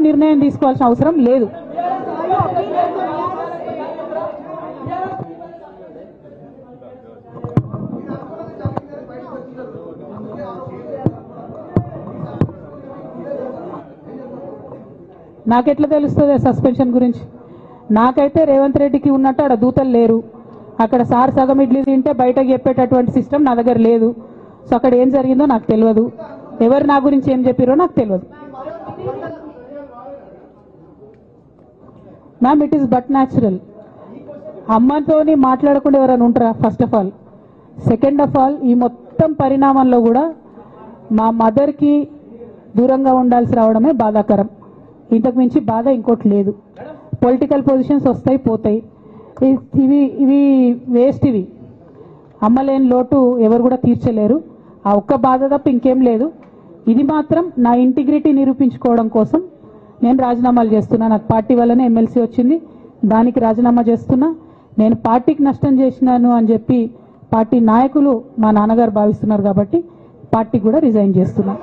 నిర్ణయం తీసుకోవాల్సిన అవసరం లేదు. నాకెట్లా తెలుస్తుంది సస్పెన్షన్ గురించి? నాకైతే రేవంత్ రెడ్డికి ఉన్నట్టు అక్కడ దూతలు లేరు. అక్కడ సార్ సగం ఇడ్లీ తింటే బయటకు చెప్పేటటువంటి సిస్టమ్ నా దగ్గర లేదు. సో అక్కడ ఏం జరిగిందో నాకు తెలియదు, ఎవరు నా గురించి ఏం చెప్పారో నాకు తెలియదు. Ma'am, it is but natural. అమ్మతోని మాట్లాడకుండా ఎవరైనా ఉంటారా? First of all. Second of all, ఈ మొత్తం పరిణామంలో కూడా మా మదర్కి దూరంగా ఉండాల్సి రావడమే బాధాకరం. ఇంతకు మించి బాధ ఇంకోటి లేదు. పొలిటికల్ పొజిషన్స్ వస్తాయి పోతాయి, ఇవి వేస్ట్. ఇవి అమ్మలేని లోటు ఎవరు కూడా తీర్చలేరు. ఆ ఒక్క బాధ తప్ప ఇంకేం లేదు. ఇది మాత్రం నా ఇంటిగ్రిటీ నిరూపించుకోవడం కోసం నేను రాజీనామాలు చేస్తున్నా. నాకు పార్టీ వల్లనే ఎమ్మెల్సీ వచ్చింది, దానికి రాజీనామా చేస్తున్నా. నేను పార్టీకి నష్టం చేసినాను అని చెప్పి పార్టీ నాయకులు మా నాన్నగారు భావిస్తున్నారు కాబట్టి పార్టీకి కూడా రిజైన్ చేస్తున్నా.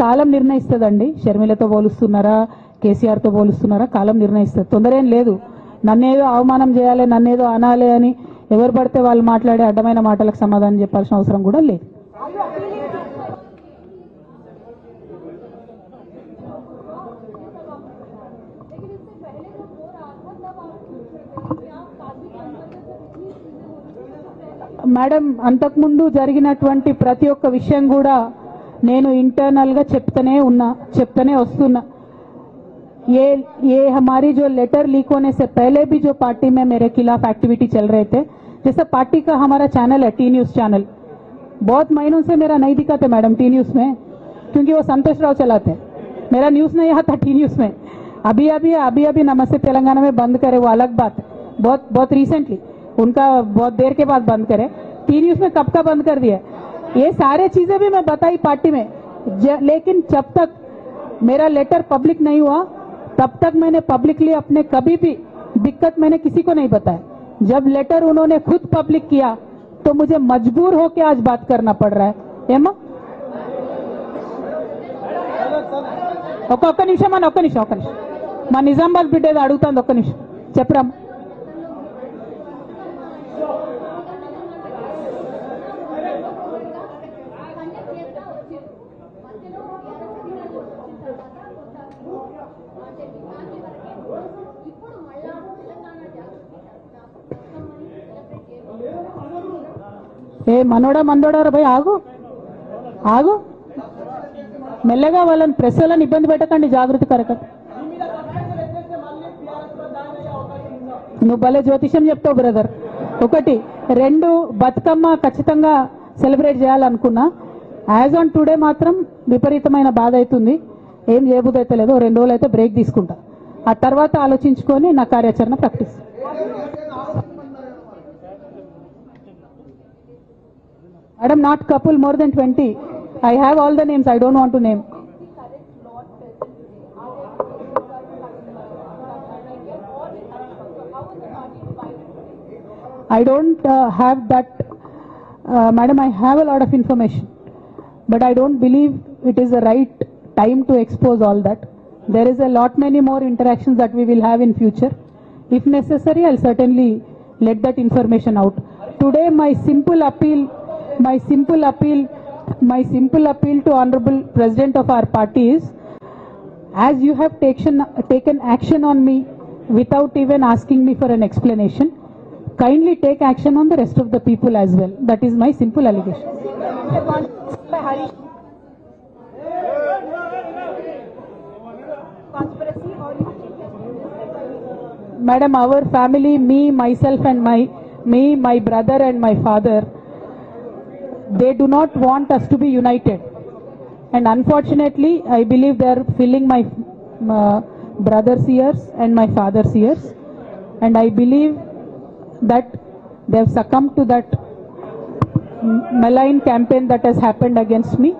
కాలం నిర్ణయిస్తుందండి. షర్మిలతో పోలుస్తున్నారా, కేసీఆర్తో పోలుస్తున్నారా? కాలం నిర్ణయిస్తుంది, తొందర ఏం లేదు. నన్నేదో అవమానం చేయాలి, నన్నేదో అనాలి అని ఎవరు పడితే వాళ్ళు మాట్లాడే అడ్డమైన మాటలకు సమాధానం చెప్పాల్సిన అవసరం కూడా లేదు. మేడం, అంతకుముందు జరిగినటువంటి ప్రతి ఒక్క విషయం కూడా నేను इंटरनल గా చెప్తూనే వస్తున్నా. ये हमारी जो लेटर लीक होने से पहले भी जो पार्टी में मेरे खिलाफ एक्टिविटी चल रहे थे, जैसे पार्टी का हमारा चैनल है टी न्यूज चैनल, बहुत महीनों से मेरा नहीं दिखाते मैडम टी न्यूज में, क्योंकि वो संतोष राव चलाते हैं. मेरा न्यूज नहीं आता टी न्यूज में. अभी नमस्ते तेलंगाना में बंद करे, वो अलग बात. बहुत रिसेंटली उनका बहुत देर के बाद बंद करे. टी न्यूज में कब का बंद कर दिया. ये सारे चीजें भी मैं बताई पार्टी में, लेकिन जब तक मेरा लेटर पब्लिक नहीं हुआ तब तक मैंने पब्लिकली अपने कभी भी दिक्कत मैंने किसी को नहीं बताया. जब लेटर उन्होंने खुद पब्लिक किया तो मुझे मजबूर होकर आज बात करना पड़ रहा है. ఏమా ఒక్క నిమిషం మా నిజామాబాద్ బిడ్డ ఏదో అడుగుతుంది, ఒక్క నిమిషం చెప్పరా. ఏ మనోడా మందోడారా భయ్, ఆగు మెల్లగా. వాళ్ళని ప్రెస్ వాళ్ళని ఇబ్బంది పెట్టకండి, జాగృతి కరకట్. నువ్వు భలే జ్యోతిషం చెప్తావు బ్రదర్. ఒకటి, రెండు, బతుకమ్మ ఖచ్చితంగా సెలబ్రేట్ చేయాలనుకున్నా. యాజ్ ఆన్ టుడే మాత్రం విపరీతమైన బాధ అవుతుంది, ఏం చేయబుద్ధి అయితే లేదు. 2 రోజులు అయితే బ్రేక్ తీసుకుంటా, ఆ తర్వాత ఆలోచించుకొని నా కార్యాచరణ practice. Madam, not couple, more than 20. I have all the names, I don't want to name. I don't have that, madam. I have a lot of information, but I don't believe it is the right time to expose all that. There is a lot many more interactions that we will have in future. If necessary, I'll certainly let that information out. Today, my simple appeal to Honorable President of our party is, as you have taken action on me without even asking me for an explanation, kindly take action on the rest of the people as well. That is my simple allegation. Madam, our family, me, myself and my brother and my father, they do not want us to be united, and unfortunately I believe they are filling my brother's ears and my father's ears, and I believe that they have succumbed to that malign campaign that has happened against me.